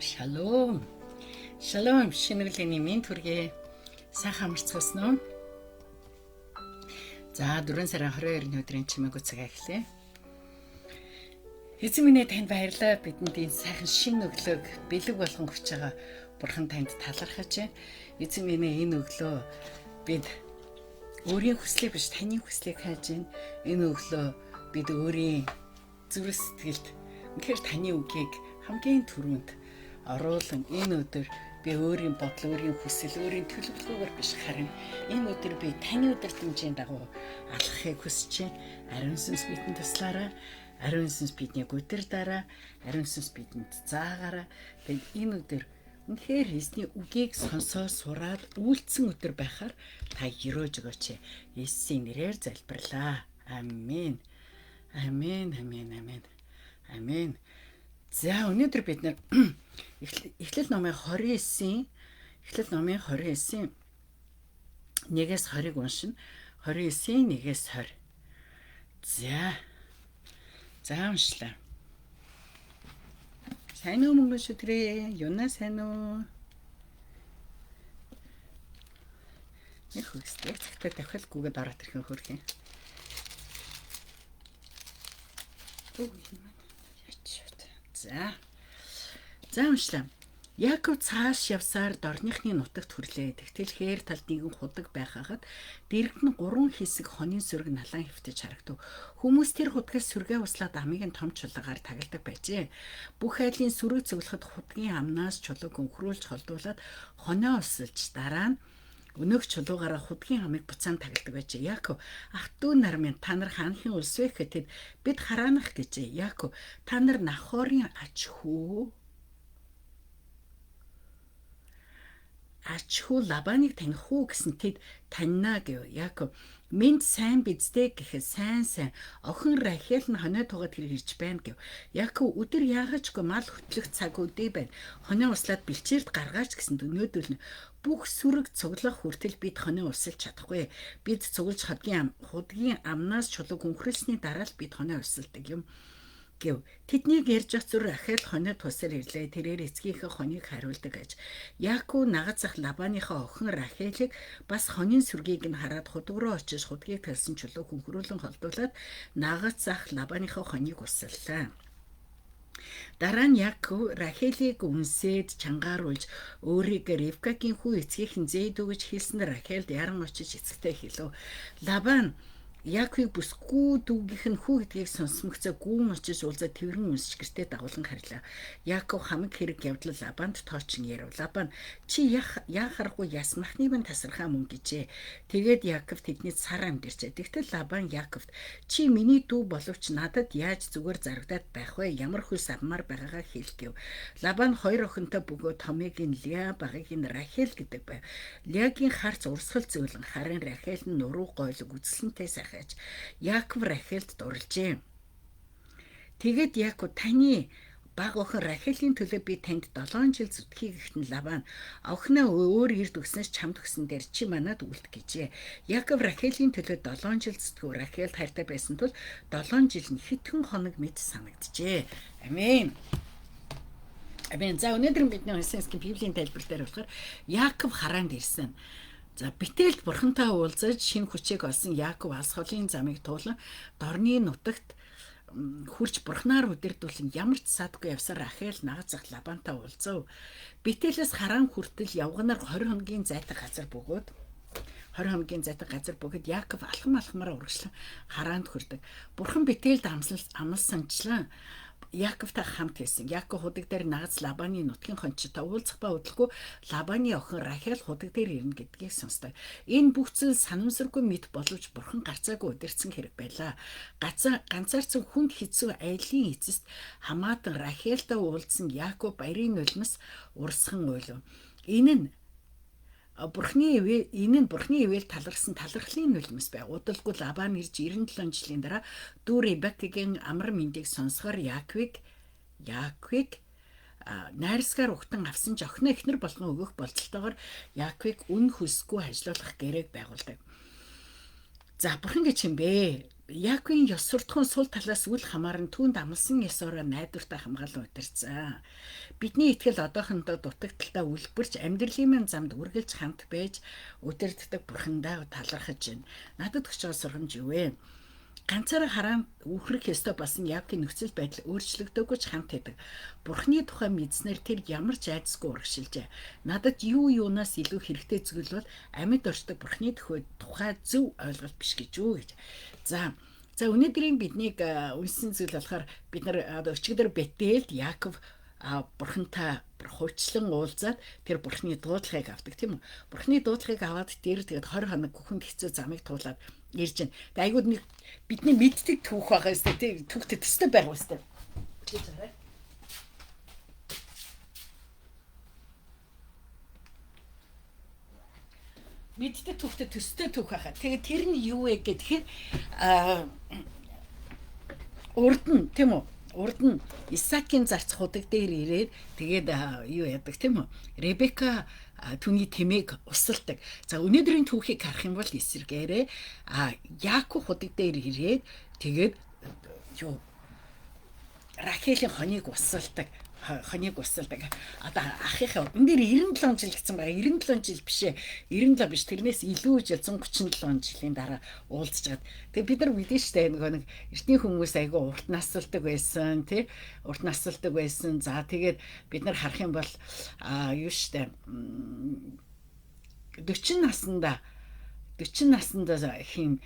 Шалом. Шалом шинэглэний минь төргээ сайхан амарцгаасан уу? За 4 сарын 22-ны өдрийн чимээг үцэг эхлэе. Эзэн минь танд баярлалаа. Бидэнд энэ сайхан шинэ өглөөг бэлэг болгон өгч байгаа Бурхан танд талархаж байна. Эзэн минь энэ өглөө бид өөрийн хүслийг биш таны хүслийг хайж байна. Энэ өглөө бид өөрийн зүрх сэтгэлд үнэхээр таны үгийг хамгийн түрүүнд оруулан энэ өдөр би өөрийн бодол, өөрийн хүсэл, өөрийн төлөвлөгөөр биш харин энэ өдөр би таны удирдамжийн дагуу алхахыг хүсэж байна. Ариун сүнс бидэнд туслаарай. Ариун сүнс биднийг удирдаарай. Ариун сүнс бидэнд заагаарай. Тэгээд энэ өдөр үнэхээр эзний үгийг сонсоод сураад үйлцэн өдөр байхаар та өрөөж өгөөч. Есүсийн нэрээр залбирлаа. Амен. Амен. Амен. Амен. Амен. За өнөөдөр бид нэр Эхлэл номын 29-ийн 1-ээс 20-ыг уншина. 29-ийн 1-ээс 20. За уншлаа. Сайн уу мөнгө шүтрээ? Юна сайн уу? Нэг хөстэй цагтаа давхалгүйгээд ороод ирэх хөрх юм. За уншлаа. Яаков цааш явсаар дорныхны нутагт хүрлээ. Тэгтэл хээр талд нэгэн худаг байхагаад дэрэгт нь 3 хэсэг хонин сүрэг налан хөвтөж харагдав. Хүмүүс тэр худгаас сүргээ услаад амийг нь том чулуугаар тагладаг байжээ. Бүх айлын сүрэг цуглахад худгийн амнаас чулууг өнхрүүлж холдуулаад хоноо усалж дараа нь өнөөх чулуугаараа худгийн амыг буцаан тагладаг байжээ. Яаков ах トゥ нар минь та нар хаанхын улс вэ гэхэд бид хараанах гэжээ. Яаков та нар Нахорын ач хүү Лабаныг таних уу гэсэн тэд таньнаа гэв. Яаков минь сайн бидтэй гэхэд сайн охин Рахел нь хоноо тугаад ирж байна гэв. Яаков өдөр яагачгүй мал хөтлөх цаг үдээ байна. Хоноо услаад бэлчээрд гаргаач гэсэн өнөөдөр бүх сүрэг цуглах хүртэл бид хоноо усалж чадахгүй. Бид цуглаж худгийн амнаас чулууг өнхрөлсөний дараа л бид хоноо усалдаг юм гэв. Тэднийг ярьж ах зүр Рахел хоноо тусаар ирлээ. Тэрээр эцгийнхээ хоныг хариулдаг аж. Яаков нагад зах Лабаныхаа охин Рахелийг бас хонийн сүргийг нь хараад худаг руу очиж худгийг талсан чулууг хөнхрүүлэн холдуулаад нагад зах Лабаныхаа хоныг усаллаа. Дараа нь Яаков Рахелийг үнсээд чангааруулж өөрийгөө Ревкагийн хүү эцгийнхэн зээд өгөж хэлсэн Рахелд яран очиж эцэгтэй хэлв. Лабан Яаковыг бүсгүй дүүгийнх нь хүү гэдгийг сонсмогцоо гүүн очиж уулзаад тэрэн үнсч гэртээ дагуулan харлаа. Яаков хамаг хэрэг явдлал Лабанд тоочин ярив. Лабан чи яахаргүй ясмахны бан тасархаа мөн гэжээ. Тэгээд Яаков тэдний сар амьдэрчээ. Тэгтэл Лабан Яаковт чи миний дүү боловч надад яаж зүгээр зарагдаад байх вэ? Ямар хөлс авмаар байгаагаа хэл гэв. Лабан хоёр охинтой бөгөөд томыг нь Леа багыг нь Рахел гэдэг байв. Леагийн харц урсгал зөөлөн харин Рахел нь нуруу гойлог үзэлнтэй сайхан. Яаков Рахелд дурлжээ. Тэгээд Яаков таны баг охин Рахелийн төлөө би танд 7 жил зүтгэе гэхэд нь Лабан охиноо өөр эрд өгснөөс чамд өгсөн дээр чи манад үлд гэжээ. Яаков Рахелийн төлөө 7 жил зүтгэв. Рахелд хайртай байсан тул 7 жил нь хэдхэн хоног мэд санагджээ. Амен. Амен. За өнөөдөр бидний уншсан Библийн тайлбар дээр болохоор Яаков хараанд ирсэн. За битээлд бурхантай уулзаж шинэ хүчийг олсон Яаков алс холын замыг туулан дорны нутагт хурж бурхнаар удирдуулан ямар ч садгүй явсаар Рахел нагад зах Лабантай уулзав. Битээлээс хараан хүртэл явганаар 20 хоногийн зайтай газар бөгөөд Яаков алхамаар урагшлан хараанд хүрдэг. Бурхан битээлд амлсанчлан Яаковтай хамт байсан. Яаков худаг дээр нагаз Лабаны нутгийн хончтой уулзах ба удалгүй Лабаны охин Рахел худаг дээр ирнэ гэдгийг сонсдог. Энэ бүх зүйл санамсаргүй мэд боловч бурхан гарцаагүй удирдсан хэрэг байлаа. Ганцаарцсан хүнд хэцүү айлын эцэст хамаатан Рахелтай уулзсан Яаков баярын нулимс урсхан уйлв. Энэ нь Бурхны ивэл талархсан талархлын нулимс байв. Удалгүй Лабан ирж 97 жилийн дараа дүү Ребекагийн амар мэндийг сонсохоор Яаковыг найрсгаар угтан авсан ч охиноо эхнэр болгон өгөх болцолтойгоор Яаковыг үн хөсгүй хажлуулах гэрээг байгуулдаг. За бурхан гэж юм бэ? Яаковын ёс суртахуун сул талаас үл хамааран түүнд амласан ёсоор найдвартай хамгаалан удирцсан. Бидний итгэл одоохондоо дутагдaltaа үлбэрч амьдралын маань замд үргэлж хамт байж удирддаг Бурхандаа талархаж байна. Надад өгч байгаа сургамж юу вэ? Ганцаараа хараан үхрэх ёстой болсон Яаковын нөхцөл байдал өөрчлөгдөөгүй ч хамт байдаг. Бурхны тухай мэдснээр тэр ямар ч айдасгүй урагшилжээ. Надад юунаас илүү хэрэгтэй зүйл бол амьд оршдог Бурхны тухай зөв ойлголт биш гэж юу гэж. За өнөөдрийн биднийг үнсэн зүйл болохоор бид нар өчигдөр Бетэлд Яаков Бурхантай хувьчлан уулзаад тэр Бурхны дуудлагыг авдаг тийм үү? Бурхны дуудлагыг аваад тэр тэгээд 20 хоног бүхэнд хэцүү замыг туулаад ирж байна. Тэгээд айгууд нэг бидний мэддэг түүх байгаа юм тийм түүхтэй төстэй байх үстэй. Мэддэг түүхтэй төстэй түүх байгаа. Тэгээд тэр нь юу вэ гэхээр урд нь тийм үү? Урд нь Исаакийн зарц худаг дээр ирээд тэгээд юу яадаг тийм үү? Ребека түүний тэмээг усалдаг. За өнөөдрийн түүхийг харах юм бол эсэргээрээ Яаков худаг дээр ирээд тэгээд юу Рахелийн хоныг усалдаг. Одоо ахыхаа энэ дээр 97 жил гэсэн байгаа. 97 жил биш ээ. 97 биш. Тэрнээс илүү жил 137 жилийн дараа уулзж байгаа. Тэгээ бид нар мэдэн штэ нэг эртний хүмүүс айгүй урт насалдаг байсан, тий? Урт насалдаг байсан. За тэгээд бид нар харах юм бол юу штэ 40 наснда хин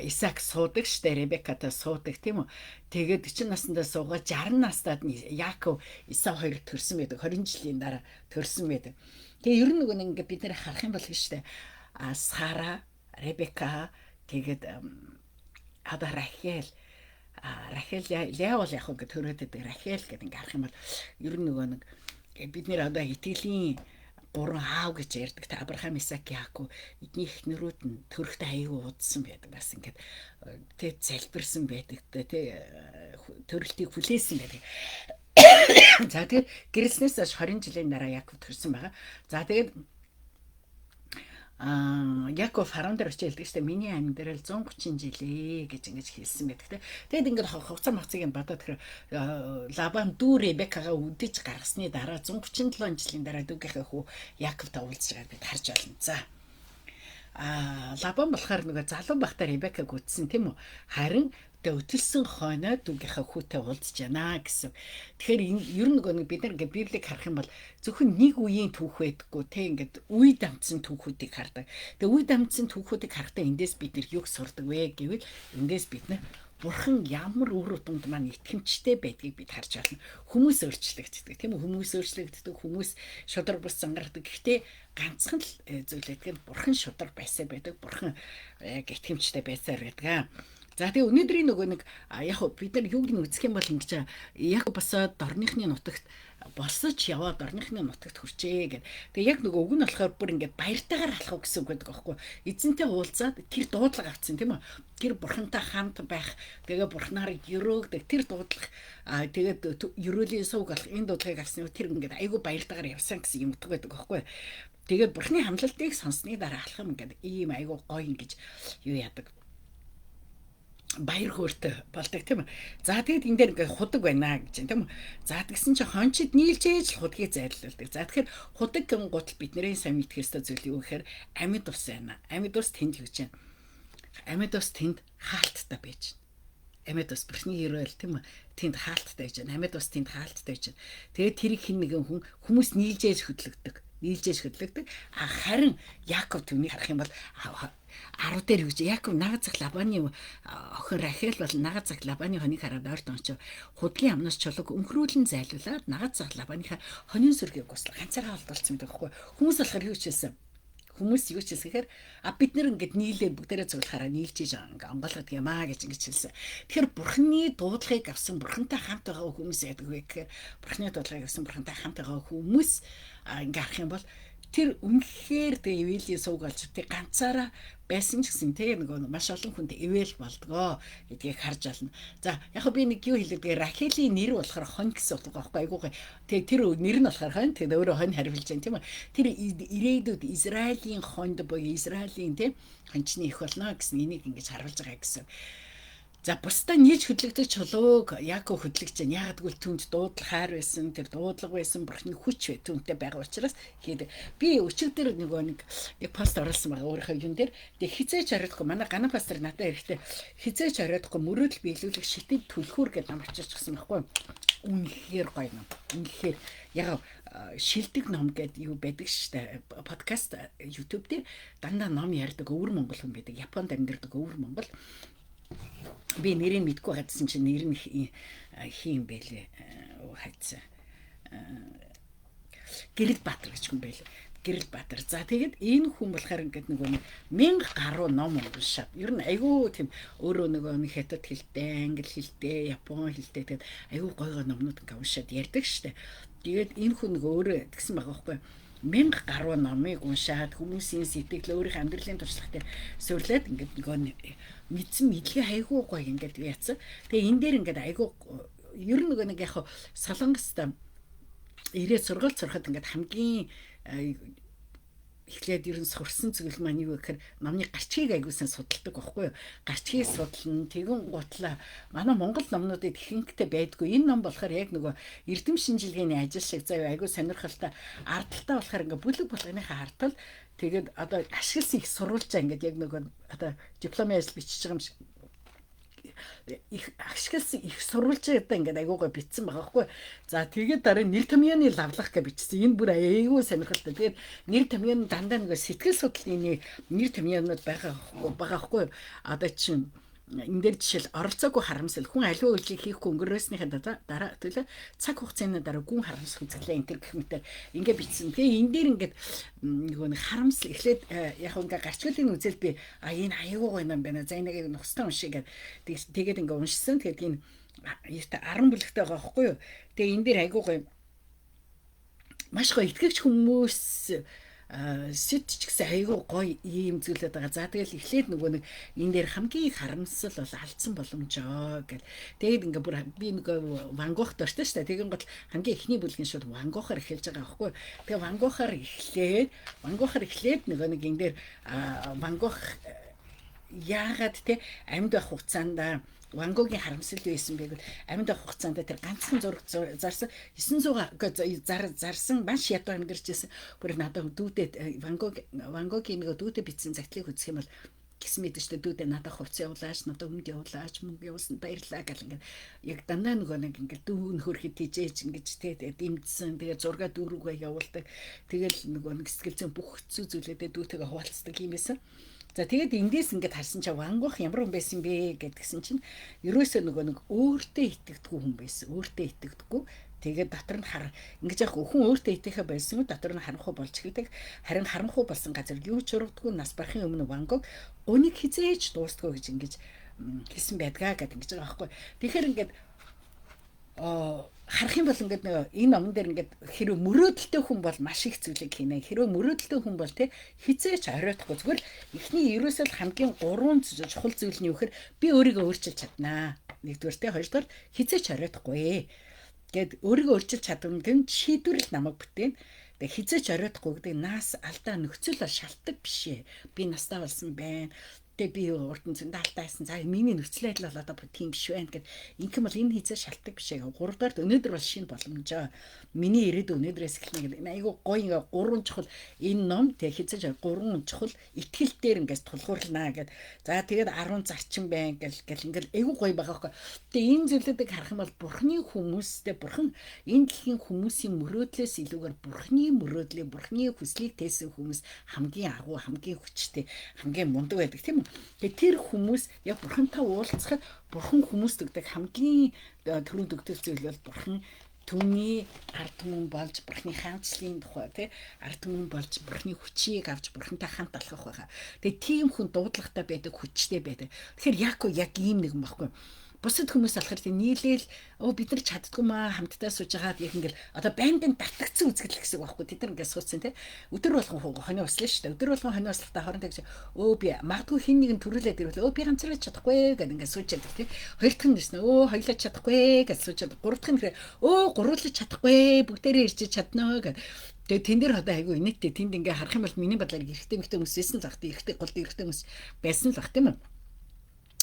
Исаак суудаг штэ, Ребекатай суудаг тийм үү. Тэгээд 40 наснда суугаад 60 настад Яаков Исав хоёр төрсөн байдаг. 20 жилийн дараа төрсөн байдаг. Тэгээ ер нь нөгөө ингээд бид нэр харах юм бол штэ Сара, Ребека тэгээд одоо Рахел Леа яг ингээд төрөөд байдаг. Рахел гэдэг ингээд харах юм бол ер нь нөгөө нэг бид нэр одоо итгэлийн гурван аав гэж ярьдаг. Тэ Авраам, Исаак, Яаков эдний эхнэрүүд нь төрөхтэй аягүй удсан байдаг. Бас ингээд тэ залбирсан байдаг. Тэ төрөлтийг хүлээсэн байдаг. За тэгээд гэрэлснээс хойш 20 жилийн дараа Яаков төрсөн байгаа. За тэгээд Яаков харан дээр очиж хэлдэг штэ миний амьдрал 130 жилээ гэж ингэж хэлсэн байдаг. Тэгэд ингээд хугацаа мацыг бодоод тэр Лабан дүү Ребекагаа үдэж гаргасны дараа 137 жилийн дараа дүүгийнхээ хүү Яаковтай уулзж байгааг бид харж байна. За Лабан болохоор нөгөө залуу байхдаа Ребекаг үдсэн тийм үү? Харин өтөлсөн хойноо дүүгийнхээ хүүтэй уулзж байна гэсэн. Тэгэхээр ер нь нөгөө бид нар ингээд Библийг харах юм бол зөвхөн нэг үеийн түүх байдаггүй те ингээд үе дамжсан түүхүүдийг хардаг. Тэгээ үе дамжсан түүхүүдийг харахтаа эндээс бид нар юг сурдаг вэ гэвэл эндээс бид нар Бурхан ямар үр дүнд маань итгэмжтэй байдгийг бид харж байна. Хүмүүс өөрчлөгддөг тийм үү? Хүмүүс шудар бус зангардаг. Гэхдээ ганцхан л зүйл гэдэг нь Бурхан шудар байсан байдаг. Бурхан итгэмжтэй байсаар байдаг. За тэгээ өнөөдрийн нөгөө нэг яг бид нар юуг нь үзэх юм бол ингэж яг босоод дорныхны нутагт босож яваад дорныхны нутагт хүрчээ гэд. Тэгээ яг нөгөө үг нь болохоор бүр ингэж баяртайгаар алах гэсэн үг байдаг аахгүй. Эзэнтэй уулзаад тэр дуудлага авцсан тийм үү. Тэр Бурхантай хамт байх, тэгээ Бурханаар өрөөгдөг тэр дуудлага тэгээд өрөөлийн сувг алах энэ дуудлагыг авсан тэр ингэж айгүй баяртайгаар явсан гэсэн юм утга байдаг аахгүй. Тэгээд Бурханы хамлалтыг сонссны дараа алхам ингэж ийм айгүй гоё ингэж юу яадаг баяр хөөртэй болдог тийм үү. За тэгэд энэ дээр ингээд худаг байна гэж тийм үү. За тэгсэн чинь хончид нийлж ээж худгийг зайлуулдаг. За тэгэхээр худаг гэн гутал бидний сайн мэдэх ёстой зүйл юу гэхээр амьд ус байна. Амьд ус тэнд гэж байна. Амьд ус тэнд хаалттай байж байна. Амьд ус Бурхны хэрэл тийм үү. Тэнд хаалттай байж байна. Амьд ус тэнд хаалттай байж байна. Тэгээд тэрийг хэн нэгэн хүмүүс нийлж ээж хөдлөгдөг. Харин Яаков түүнийг харах юм бол 10 дээр үгүй Яаков нагаз зах Лабаны охин Рахел бол нагаз зах Лабаны хоныг хараад ойрт онч худгийн амнаас чулууг өнхрүүлэн зайлуулаад нагаз зах Лабаныхаа хонин сүргийг гослоо ганцаараа олдолцсон байдаг байхгүй. Хүмүүс болохоор юу хийсэн? Хүмүүс юу ч хэлсэхээр бид нэр ингээд нийлээ бүгдээрээ цуглахаараа нийлж ийж онгойлгод юм аа гэж ингэж хэлсэн. Тэгэхээр Бурхны дуудлагыг авсан Бурхантай хамт байгаа хүмүүс яадаг вэ гэхээр Бурхны дуудлагыг авсан Бурхантай хамт байгаа хүмүүс ингээ харах юм бол тэр үнэхээр тэгээ ивэлийн сууг олж тэг ганцаараа байсан ч гэсэн тэгээ нөгөө маш олон хүнд ивэл болдгоо гэдгийг харж байна. За яг би нэг юу хэлэдэг Рахелийн нэр болохоор хонь гэсэн утга байхгүй айгуу. Тэгээ тэр нэр нь болохоор хонь тэгээ өөрөө хонь хариулж байна тийм үү. Тэр ирээдүйд Израилийн хонд буюу Израилийн тийм хончны их болно гэсэн энийг ингэж харуулж байгаа гэсэн. За бусдаа нийж хөдлөгдөж чулууг яг хөдлөж जैन. Яагад гэвэл түнд дуудлага хайр байсан, тэр дуудлага байсан бурхны хүч бай түнтэй байгаа учраас хийдэг. Би өчигдөр нэг яг пост оруулсан байгаа өөрийнхөө юм дээр. Тэг хизээч хариадахгүй манай гана пастор надад ирэхдээ хизээч хариадахгүй мөрөөдөл биелүүлэх шитэд түлхүүр гэдэг нам очирчихсан байхгүй. Үнэхээр гоё нам. Үнэхээр яг шилдэг ном гэдэг юу байдаг штэ подкаст YouTube дээр дандаа ном ярьдаг өвөр монгол хүн байдаг. Японд амьдардаг өвөр монгол. Би нэрийг мэдгүй гадсан чинь нэр нь хин бэлээ хайцсан. Гэрэл Баатар гэж хүн байлаа. Гэрэл Баатар. За тэгээд энэ хүн болохоор ингээд нөгөө 1000 гаруй ном уншаад. Ер нь айгүй тийм өөрөө нөгөө хятад хэлтэй, англи хэлтэй, япон хэлтэй тэгээд айгүй гоё номнууд ингээд уншаад ярьдаг штэ. Тэгээд энэ хүн нөгөө өөрөө тэгсэн байгаа байхгүй. 1000 гаруй номыг уншаад хүмүүсийн сэтгэл өөрийнх амьдралын туршлагатай сурлаад ингээд нөгөө мэдсэн мэдлэгээ айгүй гоё ингээд яатсан. Тэгээ энэ дээр ингээд айгүй ер нь нэг яг солонгост ирээд сургалт сурахад ингээд хамгийн эхлээд ер нь сурсан зүйл маань юу гэхээр номны гарчгийг айгуусан судалдаг байхгүй юу? Гарчгийг судлана, тэгэн гутлаа. Манай Монгол номнуудад ихэнхдээ байдгүй. Энэ ном болохоор яг нөгөө эрдэм шинжилгээний ажил шиг заяа айгуу сонирхолтой. Ардталтай болохоор ингээ бүлэг болгоныхаа ардтал тэгээд одоо ашигласан их сурвалжаа ингээд яг нөгөө одоо дипломын ажил бичиж байгаа юм шиг их ашигласан их сурвалжуудаа ингээд айгуугаа бичсэн байгаа хгүй. За тэгээд дараа нэр томьёоны лавлах гэж бичсэн. Энэ бүр айгүй сонирхолтой. Тэгээд нэр томьёон дандаа нэг сэтгэл судлалын нэр томьёонууд байгаа хгүй. Одоо чинь энэ дээр жишээл оролцоогүй харамсал хүн аливаа үйлийг хийх өнгөрөөснийхээ дараа төлөө цаг хугацааны дараа гүн харамсах үзлээ энэ гэх мэтээр ингээ бичсэн. Тэгээ энэ дээр ингээд нөгөө нэг харамсал эхлээд яг ингээ гарчгуулын үзэл би энэ аягүй гоё юм байна. За энийг нухстай уншиг гэдэг. Тэгээд ингээ уншсан. Тэгээд энэ 10 бүлэгтэй байгаа байхгүй юу. Тэгээ энэ дээр аягүй гоё маш гоё итгэгч хүмүүс сэтч гэсэн айгүй гоё ийм зүйлээд байгаа. За тэгэл эхлээд нөгөө нэг энэ дээр хамгийн харамсал бол алдсан боломжоо гэл. Тэгээд ингээ бүр би нөгөө Ван Гогт ортой шүү дээ. Тэгэн гол хамгийн эхний бүлгийн шууд Ван Гогоор эхэлж байгаа байхгүй. Тэгээ Ван Гогоор эхлээд нөгөө нэг энэ дээр Ван Гог яагаад те амьд байх хугацаанд Ван Гогийн харамсал байсан бэ гэвэл амьд байх хугацаанд тэр ганцхан зураг зарсан 900 зарсан маш ядуу амьдарч байсан. Бүр надад дүүдэд Ван Гогийн нэг дүүдэд бичсэн загтлыг үзэх юм бол гисэн мэд ч дүүдээ надад хувц явуулаач, надад өмд явуулаач, мөнгө явуулсан баярлаа гэл ингээд яг дандаа нөгөө нэг ингээд дүүн хөрхэд тийжээж ингэж тэгээд дэмжсэн. Тэгээд зураг дүүрүүгээ явуулдаг. Тэгэл нөгөө нэг сэтгэл зүйн бүх хэцүү зүйлүүдэд дүүтэйгээ хуваалцдаг юм байсан. За тэгээд эндээс ингээд харсан чи Ван Гог ямар хүн байсан бэ гэдгсэн чинь ерөөсөө нөгөө нэг өөртөө итгэдэггүй хүн байсан. Өөртөө итгэдэггүй. Тэгээд дотор нь ингэж яг хүн өөртөө итгэхэ байсан уу дотор нь харанхуй болж эхэлдэг. Харин харанхуй болсон газар юу ч урагдгүй нас барахын өмнө Ван Гог өнийг хизээж дуустгүй гэж ингэж хэлсэн байдгаа гэдэг ингэж байгаа байхгүй. Тэгэхээр ингээд харах юм бол ингээд энэ номон дээр ингээд хэрэг мөрөөдөлтэй хүн бол маш их зүйлийг хийнэ. Хэрэг мөрөөдөлтэй хүн бол те хизээч оройтхгүй зүгээр эхний ерөөсөө хамгийн 3 чухал зүйл нь юу гэхээр би өөрийгөө өөрчилж чаднаа. Нэгдүгээр те хоёрдугаар хизээч оройтхгүй. Гэт өөрийгөө өөрчилж чадна гэн шийдвэр намайг бүтээн. Тэгээ хизээч оройтхгүй гэдэг нас алдаа нөхцөл бол шалтгаан биш ээ. Би настаа болсон байна. Тэгээ би урд нь зөндалтайсан. За миний нөхцөл байдал бол одоо тийм биш байна гэд инхэм бол энэ хизээ шалтгаан биш ээ. 3 дахь өнөөдөр бол шинэ боломжоо. Миний ирээдүйн өнөөдрөөс эхэлнэ гэдэг. Энэ айгүй гоё ингээ 3 чухал энэ ном тэг хизээж 3 чухал итгэл дээр ингээс тулгуурлана гэд. За тэгээд 10 зарчим байна гэл ингээл айгүй гоё байгаа байхгүй. Тэгээ энэ зүйлүүдийг харах юм бол бурхны хүмүүстэй бурхан энэ дэлхийн хүмүүсийн мөрөөдлөөс илүүгээр бурхны мөрөөдлийг бурхны хүслийг тээсэн хүмүүс хамгийн агуу хамгийн хүчтэй хамгийн мундаг байдаг тийм үү. Тэгээ тэр хүмүүс яг бурхантай уулзахад бурхан хүмүүст өгдөг хамгийн түрүүнд өгдөг зүйл бол бурхан түүний ард түмэн болж бурхны хаанчлалын тухай тий ард түмэн болж бурхны хүчийг авч бурхантай хамт алхах байгаа. Тэгээ тийм хүн дуудлагатай байдаг, хүчтэй байдаг. Тэгэхээр яг ийм нэг юм баггүй. Бусад хүмүүс болохоор тийм нийлээл бид нар чаддгүй маа хамтдаа сууж агаад яг ингээл одоо бандын давтагдсан үзэгдэл гэсэн үг байхгүй. Тэд нар ингээд суудсан тий өдөр болгон хонио услаа шүү дээ. Өдөр болгон хонио услахтаа хоорондоо гэж би магадгүй хин нэгэн төрүүлээд ирвэл би ганцаараа чадахгүй гэдэг ингээд сууж яадаг тий. Хоёр дахь нь нэснэ хоёлаа чадахгүй гэж сууж яадаг. Гурав дахь нь гуруулж чадахгүй бүгдээрээ ирж чаднаа гэдэг. Тэгээ тэн дээр одоо айгүй инээдтэй тэнд ингээ харах юм бол миний бодлоор эрэгтэй мэгтэй хүмүүс байсан л багт эрэгтэй гол эрэгтэй хүмүүс байсан л баг тийм үү.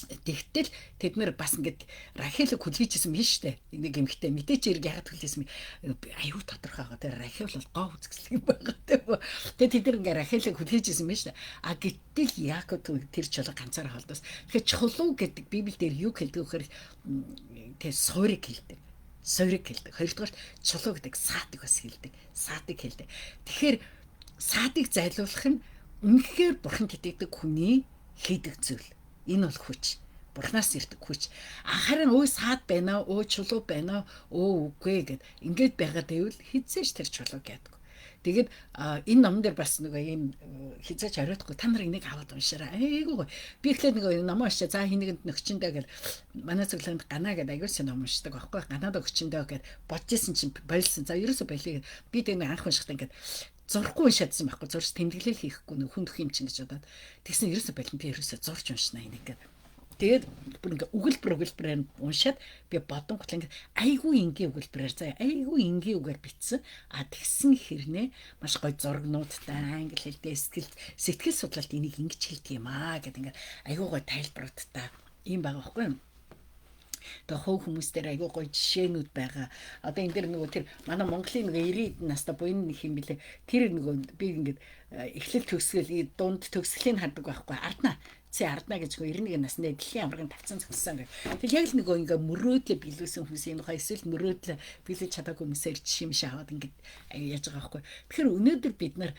Тэгтэл тэд нар бас ингээд Рахелыг хүлээж исэн биш үү? Нэг эмэгтэй мэдээч хэрэг ягаад хүлээсэн аюу тодорхой байгаа. Тэр Рахел бол гоо үзэсгэлэг байгаа тийм үү? Тэгээд тэд нар ингээд Рахелыг хүлээж исэн биш үү? А гэтэл Яаков тэр чулуу ганцаараа холдоос. Тэгэхээр чулуу гэдэг Библиэлд юу хэлдэг вэ гэхээр тэр суурийг хэлдэг. Суурийг хэлдэг. Хоёрдугаар чулуу гэдэг саадыг бас хэлдэг. Саадыг хэлдэг. Тэгэхээр саадыг зайлуулах нь үнэхээр бурхан гэдэг хүний хийдэг зүйл. Энэ бол хүч. Бурханаас ирдэг хүч. Харин өө саад байна уу, өө чулуу байна уу, үгүй гэд ингээд байгаад байвал хизээш тэр чулуу гэдэг. Тэгээд энэ номон дээр бас нөгөө юм хизээч оройтгүй та нар энийг аваад уншаарай. Айгуу. Би ихлээр нөгөө ном уншаа. За хинэгэнд нөхчөндөө гэл манай зөвлөнд ганаа гэдэг аюул сайн ном уншдаг байхгүй. Ганаад өгчөндөө гэд бодож исэн чинь болилсон. За ерөөсө болиё. Би тэр анх уншихтаа ингээд зурхгүй уншаадсан байхгүй. Зурж тэмдэглэл хийхгүй нөх хүндөх юм чинь гэж бодоод тэгсэн ерөөсө болин би ерөөсө зурж уншина энийг гэдэг. Тэгээд бүр ингээ өгүүлбэрээр уншаад би бодонготлоо ингээ айгүй энгийн өгүүлбэрээр заа айгүй энгийн үгээр бичсэн. Тэгсэн хэрнээ маш гоё зургнуудтай англи хэлтэй сэтгэл судлалт энийг ингэж хэлдэг юм гэд ингээ айгүй гоё тайлбаруудтай юм байгаа байхгүй юу? Тэгээ хов хүмүүстээр айгүй гоё жишээнүүд байгаа. Одоо энэ дэр нөгөө тэр манай Монголын нөгөө 90 настай буян нэг юм билээ. Тэр нөгөө би ингээд эхлэл төгсгөл дунд төгсгөлийн хардаг байхгүй. Ардна гэж 91 насны дэлхийн аваргын тавцан зогссон гэх. Тэгэл яг л нөгөө ингээ мөрөөдлө биелүүлсэн хүмүүс энэ хаа эсвэл мөрөөдлө биелүүлж чадаагүй хүмүүсээр жишээ юм шахаад ингээд яаж байгаа байхгүй. Тэгэхээр өнөөдөр бид нар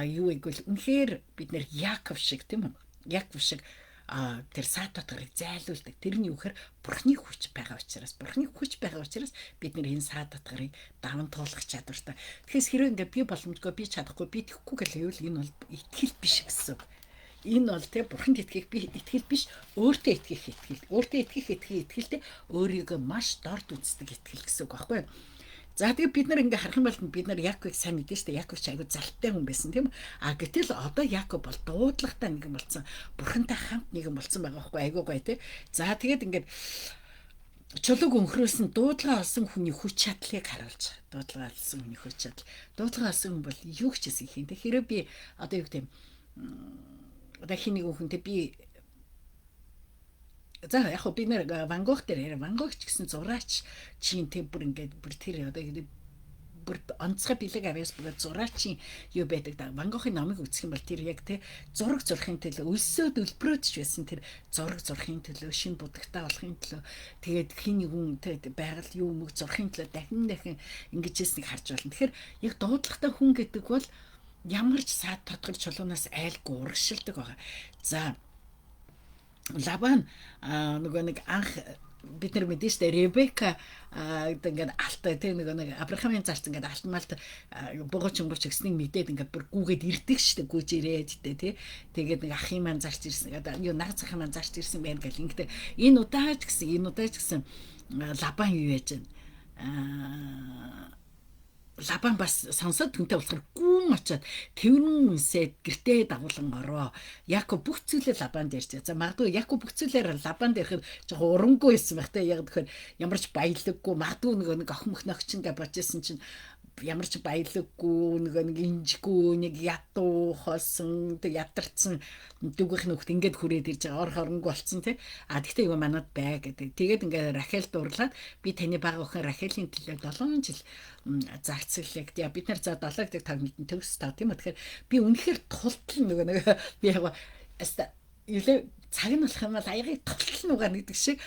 юу игвэл үнэхээр бид нар Яаков шиг тийм үү? Яаков шиг тэр саатуудыг зайлуулдаг. Тэрний үхээр бурхны хүч байгаа учраас бид нэр энэ саатуудыг даван туулах чадвартай. Тэгэхээр хэрвээ ингээ би боломжгүй би чадахгүй би тэхгүй гэвэл энэ бол итгэл биш гэсэн. Энэ бол тэ бурханд итгэх биш өөртөө итгэх итгэл. Өөртөө итгэх итгэлтэй өөрийгөө маш дорд үздэг итгэл гэсэн үг байхгүй юу? За тэгээ бид нар ингээ харах юм бол бид нар Яаковыг сайн мэдэн штэ. Яаков ч аягүй залтай хүн байсан тийм үү? Гэтэл одоо Яаков бол дуудлагатай нэгэн болсон. Бурхантай хамт нэгэн болсон байгаа байхгүй айгүй гоё тий. За тэгээд ингээд чулууг өнхрөөсөн дуудлага олсон хүний хүч чадлыг харуулж байгаа. Дуудлага олсон хүний хүч чадал. Дуудлага олсон хүн бол юу ч гэсэн их юм. Тэгэхээр би одоо юу гэдэг юм одоо хин нэг хүнтэй би за яг би нэр Ван Гог дээр Ван Гог ч гэсэн зураач чинь тийм бүр ингээд бүр тэр одоо бүр онцгой бэлэг авьяас бүр зураачийн юу байдаг да. Ван Гогийн номыг үзэх юм бол тэр яг те зураг зурхын төлөө өлсөд өлбрөөдч байсан тэр зураг зурхын төлөө шин будагтаа болохын төлөө тэгээд хин нэг хүн те байгаль юу мөг зурхын төлөө дахин ингэж ясныг харж байна. Тэгэхээр яг дуудлагатай хүн гэдэг бол ямар ч саад тодгол чулуунаас айлгүй урагшилдаг байгаа. За Лабан нөгөө нэг анх бид нар мэдэн штэ Ребека ингээд алтай тийм нэг Авраамын зарц ингээд алтмалт богоч өнгөрч гиснийг мэдээд ингээд бүр гүүгээд ирдэг штэ гүйж ирээд тий. Тэгээд нэг ахын маань зарч ирсэн. Юу наг захын маань зарч ирсэн байна гэл ингээд энэ удаач гэсэн Лабан юу яаж байна? Лабан бас сонсоод түнтэй болохоор гүн очоод тэрнэн үнсээд гэртээ дагуулan ороо. Яаков бүх зүйлээ Лабан дээрч. За магадгүй Яаков бүх зүйлээр Лабан дээрх жоо урангүй байсан байх те. Яг тэгэхээр ямар ч баялаггүй магадгүй нэг охин мөхнөгч ингээ бочсон чинь ямар ч баялаггүй нэг инжгүй нэг ядуу хоосон тэг ядарсан дүүгийнх нөхд ингээд хүрээд ирж байгаа ор хоронгүй болцсон тий. Тэгтээ юу манад бай гэдэг. Тэгээд ингээд Рахел дурлаад би таны бага охин Рахелийн төлөө 7 жил зарцуулдаг. Тэгээ бид нар за 7 гэдэг таг мэдэн төгс таа тийм үү. Тэгэхээр би үнэхээр тултал нэг би яг юулээ цаг нь болох юм бол аягийг тултал нугаа гэдэг шиг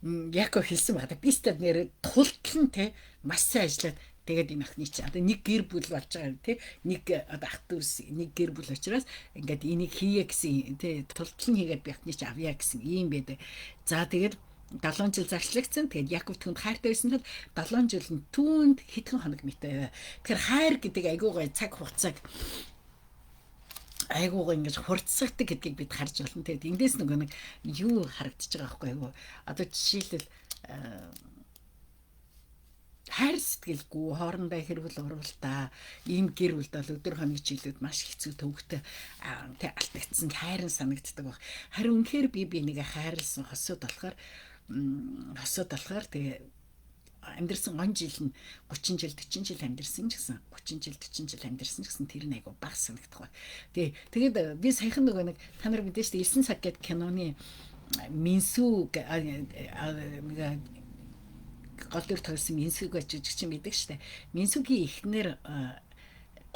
Яаков хэлсэн байна. Би стад нэр тултал нь тий маш сайн ажиллаад тэгээд энэ охины чи одоо нэг гэр бүл болж байгаа юм тий нэг одоо ах дүүс нэг гэр бүл учраас ингээд энийг хийе гэсэн тий тултлан хийгээд би охины чи авъя гэсэн юм байдаг. За тэгээд 7 жил зарчлагцсан. Тэгээд Яаков түнд хайртай байсан тул 7 жил нь түүнд хэдхэн хоног мэтэй. Тэгэхээр хайр гэдэг айгуу гой цаг хугацааг айгуугаа ингэж хурцсагдаг гэдгийг бид харж байна. Тэгээд эндээс нэг юу харагдаж байгаа байхгүй юу? Одоо жишээлбэл хайр сэтгэлгүй хоорондоо хэрүүл уралдаа ийм гэр бүлд бол өдөр хоног жилүүд маш хэцүү төвөгтэй тэг алдагдсан хайрын санагддаг баг. Харин үнэхээр би нэг хайрлсан хосууд болохоор тэгээ амьдрсан он жил нь 30 жил 40 жил амьдрсан ч гэсэн 30 жил 40 жил амьдрсан ч гэсэн тэр нэг баг санагдах ба. Тэгээд би саяхан нэг та нар мэдээж 9 цаг гэдэг киноны Минсүг гол дүр тоглосон Минсүг ажиж чинь мэддэг штэ. Минсүгийн эхнэр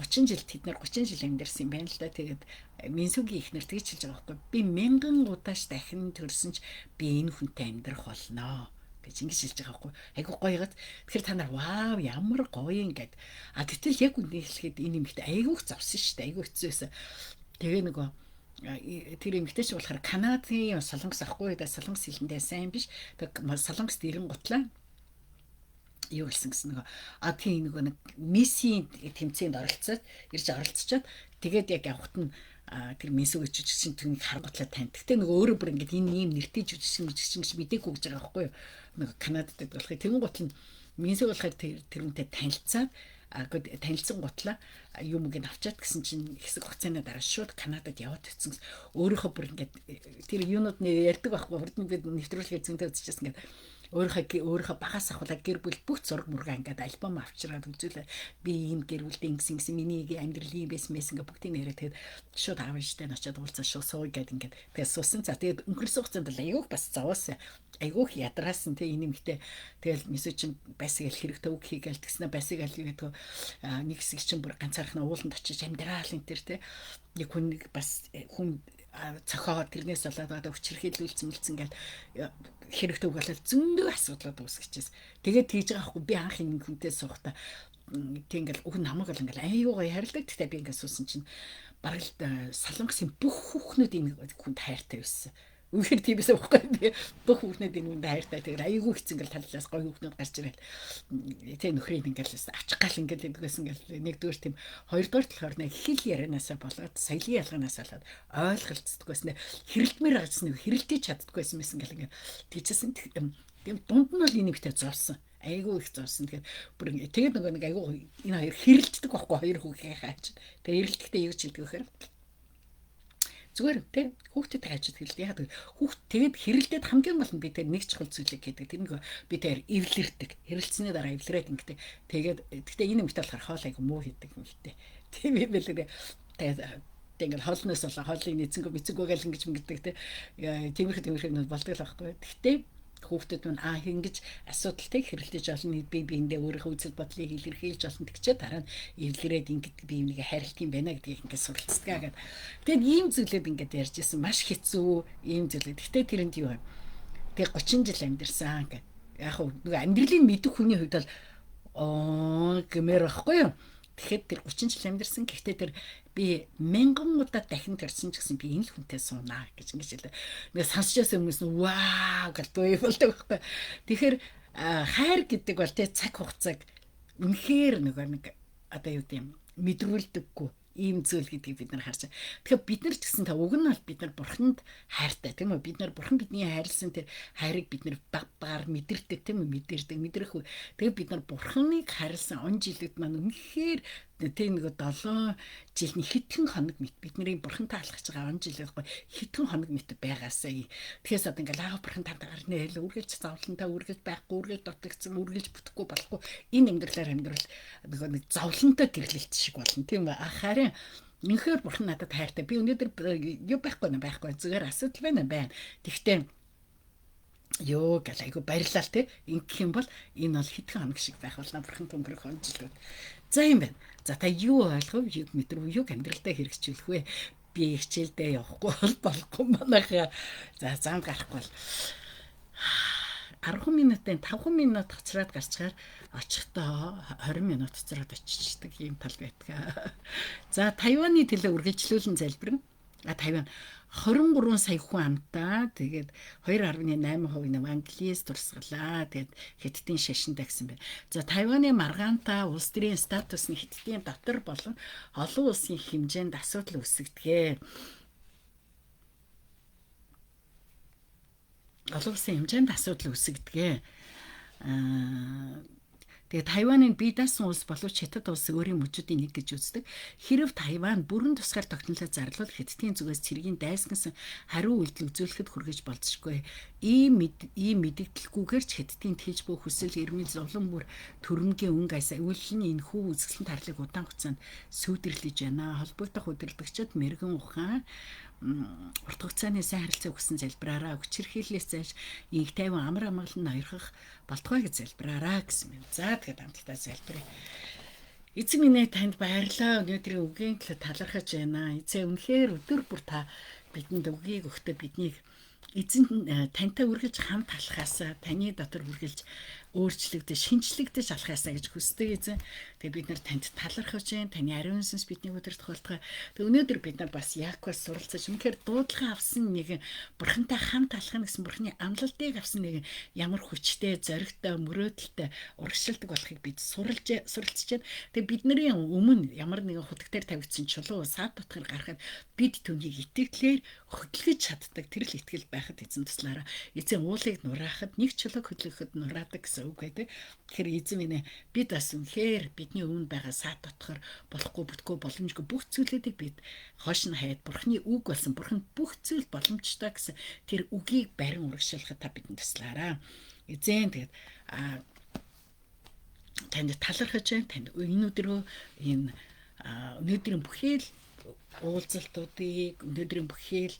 30 жил тэд нар 30 жил амьдэрсэн юм байна л да. Тэгээд Минсүгийн эхнэр тэгж хэлж байгаа байхгүй. Би 1000 удааш дахин төрсөн ч би энэ хүнтэй амьдрах болноо гэж ингэж хэлж байгаа байхгүй. Айгу гоёгод. Тэгэхээр та нар вау ямар гоё ингээд. А гэтэл яг үнийг хэлэхэд энэ юмхтэй айгуух завсан шүү дээ. Айгуу хэцүүсэн. Тэгээ нөгөө тэр эмэгтэй ч болохоор Канадын солонгос ахгүй да солонгос хэлэндээ сайн биш. Тэг солонгост ирэн гутлаа юу гэсэн нөгөө тийм нэг мессийн тэмцээнд оролцоод ирж оролцоод тэгээд яг явахт нь тэр мессеж жүжигчин түүнийг харгуутлаа тань. Гэтэ нөгөө өөрөө бүр ингээд энэ ийм нэртэй жүжигчин гэж мэдээгүй гэж байгаа байхгүй юу. Нөгөө Канадад болохыг тэгэн гутал нь мессеж болохыг тэрнтэй танилцаад танилцсан гутлаа юм гээд авчаад гэсэн чинь хэсэг хугацааны дараа шууд Канадад яваад очсон. Өөрийнхөө бүр ингээд тэр юунууд нэр ярьдаг байхгүй хурдан бид нэвтрүүлгээр зөнтэй үзчихсэн ингээд өөрийнхөө багаас ахвала гэр бүл бүх зураг мургаа ингээд альбом авчираад үзүүлээ. Би ийм гэр бүлтэй ингэсэн миний амьдрал ийм байсан ингээ бүгдийг нэрээ тэгээд шууд аав ээжтэй очиад уулзаа шууд сууя гэд ингээд тэгээд суусан. За тэгээд өнгөрсөн хугацаанд айгуух бас зовоос айгуух ядраасан тэг энэ юмхтэй тэгэл мессеж чинь байсаг л хэрэг төвг хийгээл тэгснэ байсаг л юу гэдэг нэг хэсэг чинь бүр ганцаархнаа ууланд очиж амьдрал энэ төр тэг нэг хүн бас хүн цохоо тэрнээс болоод хүчирхийлүүлсэн гэл хэрэгтэй болол зөндөө асуудлууд үүсгэжээс. Тэгээд тэгж байгаа хгүй би анх энэ хүнтэй суухта тэгэл үг намайг л ингээл аюугаа харилдаг. Тэгтээ би ингээд суусан чинь бараг л солонгосын бүх хүүхнүүд энэ хүнд хайртай байсан. Үнэхээр тийм байсан байхгүй би бүх хүүхнүүд энэ хүнд хайртай. Тэгээд аюугүй хэцэн ингээл талаас гоё хүүхнүүд гарч ирэл. Тэ нөхрийг ингээл ачих гал ингээл гэдгээс ингээл нэгдүгээр тийм хоёрдугаар талаар нэг хэл ярианаасаа болоод соёлын ялгаанаас болоод ойлголцдог байсан. Хэрэлдмээр агцсан хэрэлдэж чаддаггүй байсан мэс ингээл ингээд тийчсэн. Тийм дунд нь бол энэ ихтэй зорсон. Айгуу их зорсон. Тэгээд нөгөө нэг айгуу энэ хоёр хэрэлддэг байхгүй хоёр хүүхээ хаач. Тэгээд хэрэлдэхдээ юу ч хэлдэг вэхээр зүгээр тэ хүүхдэд хайчаад хэлдэг. Яг хүүхд тэгээд хэрэлдээд хамгийн гол нь би тэр нэг чухал зүйлийг хийдэг. Тэр нэг би тэр эвлэрдэг. Хэрэлцсэний дараа эвлэрээд ингэдэг. Тэгээд гэхдээ энэ юмтай болохоор хоол айгу муу хийдэг юм хтэй. Тийм юм бэлээ. Тэгээд ингээл хоолноос болоо хоолыг нэцэнгөө бицэнгөө гэл ингэж ингэдэг тэ. Тиймэрхүү нь болдог л байхгүй. Гэхдээ хүүхдэд нь ингэж асуудалтай хэрэлдэж олно би биэндээ өөрийнхөө үзэл бодлыг илэрхийлж олно тэгчээ дараа нь эвлэрээд ингэж би юмыг хайрлах юм байна гэдгийг ингэж суралцдаг. Тэгээд ийм зүйлүүд ингэж ярьж исэн маш хэцүү ийм зүйлүүд. Гэтэ тэрэнд юу вэ? Тэгээд 30 жил амьдэрсэн гэдэг. Яг нөгөө амьдралын мэдэх хүний хувьд бол гэмээр байхгүй юу? Тэгэхэд тэр 30 жил амьдэрсэн. Гэхдээ тэр би 1000 удаа дахин төрсөн ч гэсэн би энэ л хүнтэй суунаа гэж ингэж хэлээ. Нэг сонсчоос өмнөөс нь вау гэж бой болдог байхгүй. Тэгэхээр хайр гэдэг бол тэ цаг хугацааг үнэхээр нөгөө нэг одоо юу гэм мэдрүүлдэггүй ийм зүйл гэдгийг бид нар харж байгаа. Тэгэхээр бид нар ч гэсэн та уг нь бол бид нар бурханд хайртай тийм үү? Бид нар бурхан бидний хайрлсан тэр хайрыг бид нар багаар мэдэрдэг тийм үү? Мэдрэх. Тэгээд бид нар бурханыг хайрлсан он жилүүд маань үнэхээр тийм нэг 7 жилийн хэдхэн хоног мэт бидний бурхантай алхаж байгаа он жил байхгүй хэдхэн хоног мэт байгаасаа. Тэгэхээс одоо ингээл аа бурхан тантайгаар нэл үргэлж зовлонтой үргэлж байхгүй үргэлж дутагдсан үргэлж бүтэхгүй болохгүй энэ амьдралаар амьдрал нэг зовлонтой гэрлэлт шиг болно тийм үү? Харин үнэхээр бурхан надад хайртай. Би өнөөдөр юу байхгүй зүгээр асуудал байна. Тэгтээ ёо гэл айгу баярлал те ингэх юм бол энэ бол хэдхэн хоног шиг байх болно бурхан өнгөрөх он жилүүд. За юм байна. За та юу ойлгов? Юу мэдрв? Юу амьдралдаа хэрэгжүүлэх вэ? Би хичээлдээ явахгүй болохгүй манайхаа. За зам гарахгүй бол 10 минутын 5 минут хоцроод гарчгаар очихдоо 20 минут хоцроод очиждаг юм тал байдаг. За Тайваны төлөө үргэлжлүүлэн залбирна. Тайван 23 сая хүн амтаа тэгээд 2.8% нэг англиэс турсгалаа. Тэгээд Хятадын шашин тагсан байна. За Тайваны маргаантай улс төрийн статус нь Хятадын дотор болон олон улсын хэмжээнд асуудал үүсгэдэг. Олон улсын хэмжээнд асуудал үүсгэдэг. Тэгээд Тайваныг бие даасан улс боловч Хятад улс өөрийн мөчүүдийн нэг гэж үздэг. Хэрв Тайван бүрэн тусгаар тогтнолоо зарлуул Хятадын зүгээс цэргийн дайсгсан хариу үйлдэл үзүүлэхэд хүргэж болзошгүй. Ийм мэдэгдэлгүйгээр ч Хятадын тэгж буй хүсэл эрмэл зовлон бүр төрөмгийн өнгө аяс өвлөлийн энэхүү үзэсгэлэн тарлыг удаан хугацаанд сүйдэрлэж байна. Холбогдох удирдагчид мэрэгэн ухаан урт хугацааны сайн харилцаа өгсөн залбираараа хүчирхийллээс зайш инх тайван амар амгалан ноёрхох болтугай гэж залбираараа гэсэн юм. За тэгээд хамтдаа залбирая. Эзэн минь ээ танд баярлалаа. Өнөөдрийн үгийн төлөө талархаж байна. Эзэн үнэхээр өдөр бүр та бидэнд үгийг өгтөө биднийг эзэн тантай үргэлж хамт алхахаас таны дотор үргэлж өөрчлөгдөж шинчлэгдэж алхахаасаа гэж хүсдэг эзэн. Тэгээ бид нар танд талархаж байна. Таны ариун сүнс бидний өдөрт тохиолдгоо. Тэгээ өнөөдөр бид нар бас Яаковс суралцаж үнэхээр дуудлага авсан нэгэн бурхантай хамт алхах гэсэн бурхны амлалтыг авсан нэгэн ямар хүчтэй, зоригтой, мөрөөдөлтэй, урагшилдаг болохыг бид суралцж байна. Тэгээ бидний өмнө ямар нэгэн хутагтаар тавигдсан чулуу саад дотор гарахад бид түүнийг итгэлээр хөдөлгөж чаддаг тэрл итгэл байхад эзэн туслаараа. Эзэн уулыг нураахад нэг чулууг хөдлөхөд нураадаг гэсэн үг байдаг. Тэгэхээр эзэн минь бид бас үнэхээр бидний өмнө байгаа саад дотор болохгүй бүтггүй боломжгүй бүх зүйлүүдийг бид хоош нь хаяад бурхны үг болсон бурханд бүх зүйл боломжтой гэсэн тэр үгийг барин урагшуулахад та бидэнд туслаараа. Эзэн тэгээд танд талархаж байна. Танд энэ өдрөө энэ өнөөдрийн бүхэл уулзалтуудыг өнөөдрийн бүхэл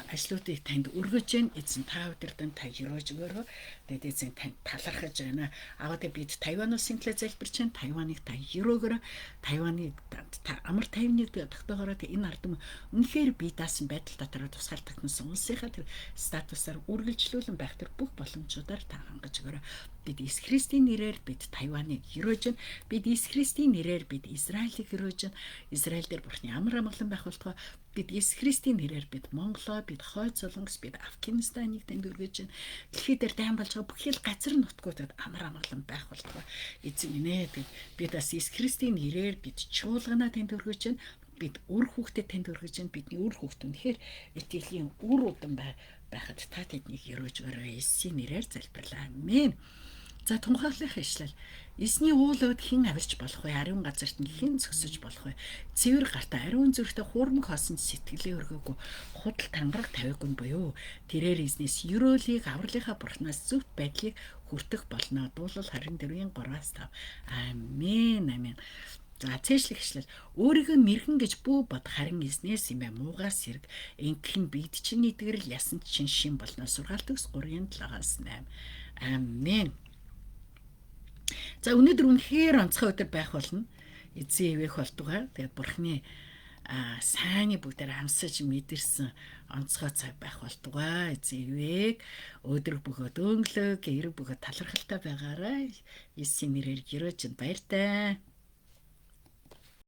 ажлуудыг танд өргөж байна. Эзэн та өдөртөн та өрөөж өгөөрэй. Тэгээд эзэн танд талархаж байна. Аваад бид Тайваносын төлөө залбирч байна. Тайваныг та өрөөгөөрэй. Тайваныг та амар тайвныг тогтоогоорой. Энэ ард юм үнэхээр бие даасан байдал дотор тусгаалтагнасан улсынхаа тэр статусаар үргэлжлүүлэн байх тэр бүх боломжуудаар та хангаж өгөөрэй. Бид Иесус Христийн нэрээр бид Тайваныг өрөөж байна. Бид Иесус Христийн нэрээр бид Израилийг өрөөж байна. Израиль дээр бурхны амар амгалан байх болтугай. Бид Иесус Христийн нэрээр бид Монголоо, бид Хойд Солонгос, бид Афганистаныг танд өргөж байна. Дэлхий дээр дайм болж байгаа бүхэл газар нутгуудад амар амгалан байх болтугай. Эзэн минь ээ бид бас Иесус Христийн нэрээр бид чуулганаа танд өргөж байна. Бид үр хүүхдэд танд өргөж байна. Бидний үр хүүхд үнэхээр итгэлийн үр удам байхад та тэднийг өрөөж өгөөрэй. Иесусийн нэрээр залбирлаа. Амен. За тунхаглах ишлэл. Эсний уулууд хэн авирч болох вэ? Ариун газарт нь хэн зөксөж болох вэ? Цэвэр гартаа ариун зүрхтэй хуурмаг хоосон сэтгэлээ өргөөгүй худал тангараг тавиагүй буюу тэрээр эзнээс ерөөлийг авралынхаа бурхнаас зөвхт байдлыг хүртэх болно. Дуулал 24:3-5. Амен. Амен. За цээжлэх ишлэл. Өөрийгөө мэрхэн гэж бүү бод харин эзнээс юм муугаас сэрэг ингэх нь бид чинь нэгдгэрэл ясан чинь шин болно. Сургаалтс 3:7-8. Амен. За өнөөдөр үнэхээр онцгой өдөр байх болно. Эзэн ивэх болтугай. Тэгээд бурхны сайнны бүгдээр амсаж мэдэрсэн онцгой цаг байх болтугай. Эзэн ивэх өдөр бөгөөд өнгөлөг, эрэг бөгөөд талархалтай байгаарай. Есүсийн нэрээр гэрөөж баяртай.